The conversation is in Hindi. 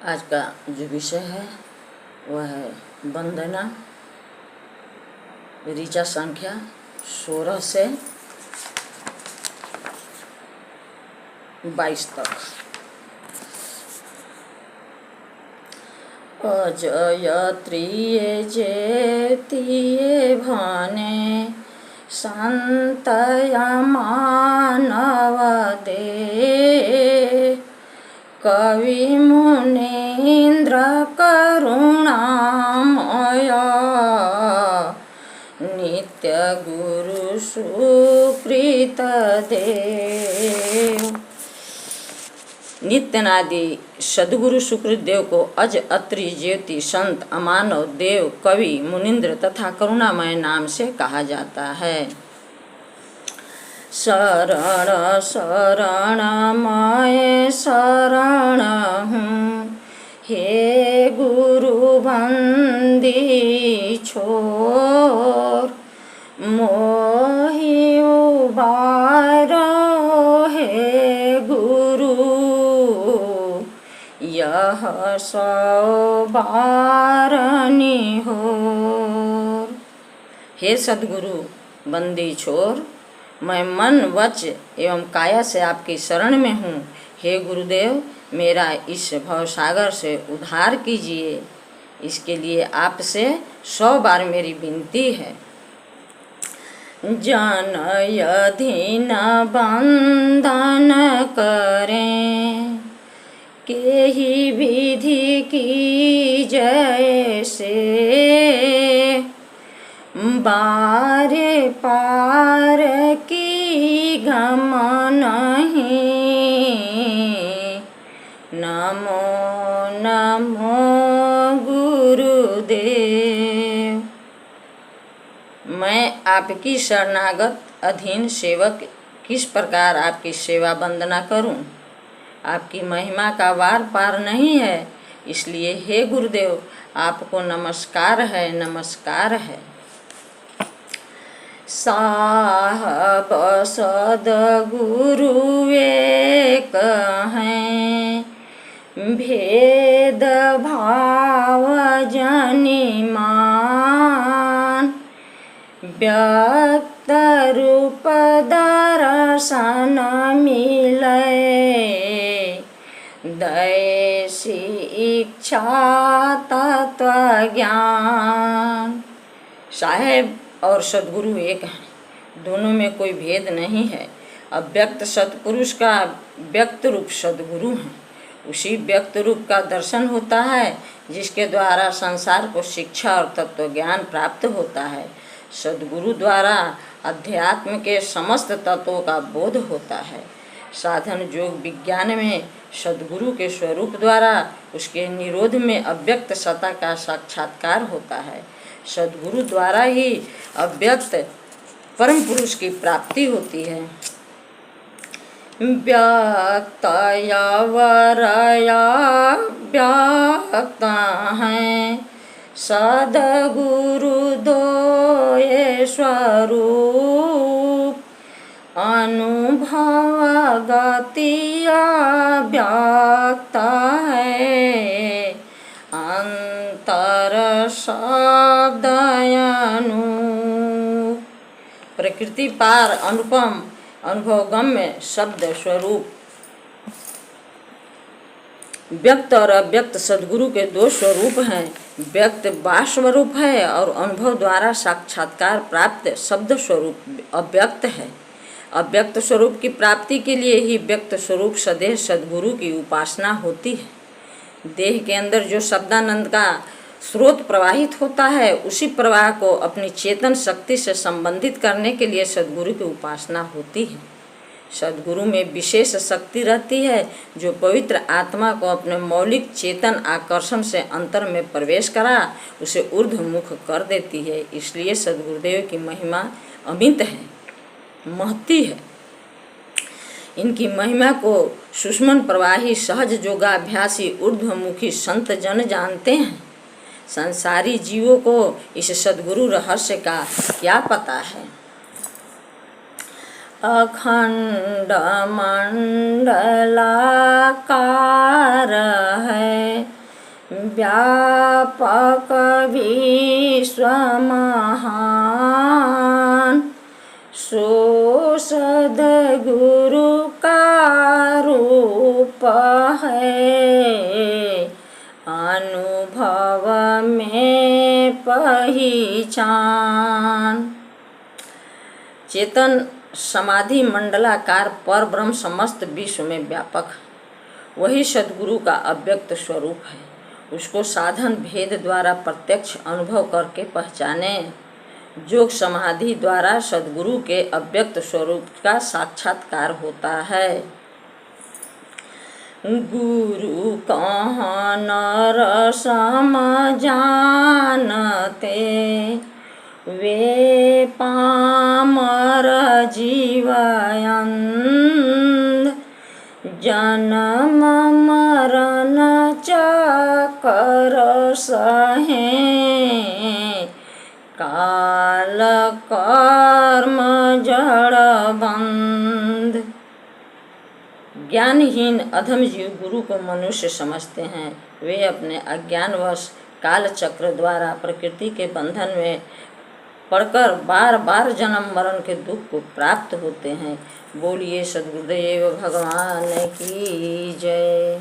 आज का जो विषय है वह है वंदना। ऋचा संख्या 16 से 22 तक। अजयत्रिये जेतिये भने संतया मानव दे कवि मुनीन्द्र करुणामय नित्य गुरु सुकृत देव। नित्यनादि सद्गुरु सुकृत देव को अज अत्रि ज्योति संत अमानव देव कवि मुनीन्द्र तथा करुणामय नाम से कहा जाता है। शरण शरणमय शरण हूँ हे गुरु बंदी छोर मोहि उबारो हे गुरु यह सौ बारनी हो। हे सद्गुरु बंदी छोर, मैं मन वच एवं काया से आपकी शरण में हूँ। हे गुरुदेव, मेरा इस भवसागर से उद्धार कीजिए। इसके लिए आपसे 100 बार मेरी विनती है। जन यदि न बंधन करें के ही विधि की जैसे बारे पार की गम नहीं। नमो नमो गुरुदेव। मैं आपकी शरणागत अधीन सेवक किस प्रकार आपकी सेवा वंदना करूं? आपकी महिमा का वार पार नहीं है, इसलिए हे गुरुदेव आपको नमस्कार है, नमस्कार है। साहब सद्गुरु एक हैं, भेद भाव जनि मान। व्यक्त रूप दर्शन मिले, दैसी इच्छा तत्व ज्ञान। साहेब और सद्गुरु एक हैं, दोनों में कोई भेद नहीं है। अव्यक्त सत्पुरुष का व्यक्त रूप सद्गुरु हैं। उसी व्यक्त रूप का दर्शन होता है जिसके द्वारा संसार को शिक्षा और तत्व ज्ञान प्राप्त होता है। सद्गुरु द्वारा अध्यात्म के समस्त तत्वों का बोध होता है। साधन योग विज्ञान में सद्गुरु के स्वरूप द्वारा उसके निरोध में अव्यक्त सत्ता का साक्षात्कार होता है। सद्गुरु द्वारा ही अव्यक्त परम पुरुष की प्राप्ति होती है। व्यक्तया वरया व्यक्त हैं, सद्गुरु दोये स्वरूप। अनुभव गतिया व्यक्त है, अंतर शब्दयनु। प्रकृति पार अनुपम अनुभवगम्य शब्द स्वरूप। व्यक्त और अव्यक्त सद्गुरु के 2 स्वरूप हैं। व्यक्त बाह्य स्वरूप है और अनुभव द्वारा साक्षात्कार प्राप्त शब्द स्वरूप अव्यक्त है। अव्यक्त स्वरूप की प्राप्ति के लिए ही व्यक्त स्वरूप सदैव सद्गुरु की उपासना होती है। देह के अंदर जो शब्दानंद का स्रोत प्रवाहित होता है, उसी प्रवाह को अपनी चेतन शक्ति से संबंधित करने के लिए सद्गुरु की उपासना होती है। सद्गुरु में विशेष शक्ति रहती है जो पवित्र आत्मा को अपने मौलिक चेतन आकर्षण से अंतर में प्रवेश करा उसे ऊर्ध्वमुख कर देती है। इसलिए सद्गुरुदेव की महिमा अमित है, महती है। इनकी महिमा को सुषमन प्रवाही सहज योगाभ्यासी ऊर्ध्वमुखी संत जन जानते हैं। संसारी जीवों को इस सद्गुरु रहस्य का क्या पता है? अखंड मंडलाकार है व्यापक विश्व महान, सो सद्गुरु का रूप है, अनुभव में पहचान। चेतन समाधि मंडलाकार पर ब्रह्म समस्त विश्व में व्यापक है, वही सद्गुरु का अव्यक्त स्वरूप है। उसको साधन भेद द्वारा प्रत्यक्ष अनुभव करके पहचाने। योग समाधि द्वारा सद्गुरु के अव्यक्त स्वरूप का साक्षात्कार होता है। गुरु कहाँ नर सम जानते, वे पामर जीवयंद, जन्म मरण चक्र सहे, काल कर्म जड़ बंध। ज्ञानहीन अधम जीव गुरु को मनुष्य समझते हैं। वे अपने अज्ञानवश काल चक्र द्वारा प्रकृति के बंधन में पड़कर बार बार जन्म मरण के दुख को प्राप्त होते हैं। बोलिए सद्गुरुदेव भगवान की जय।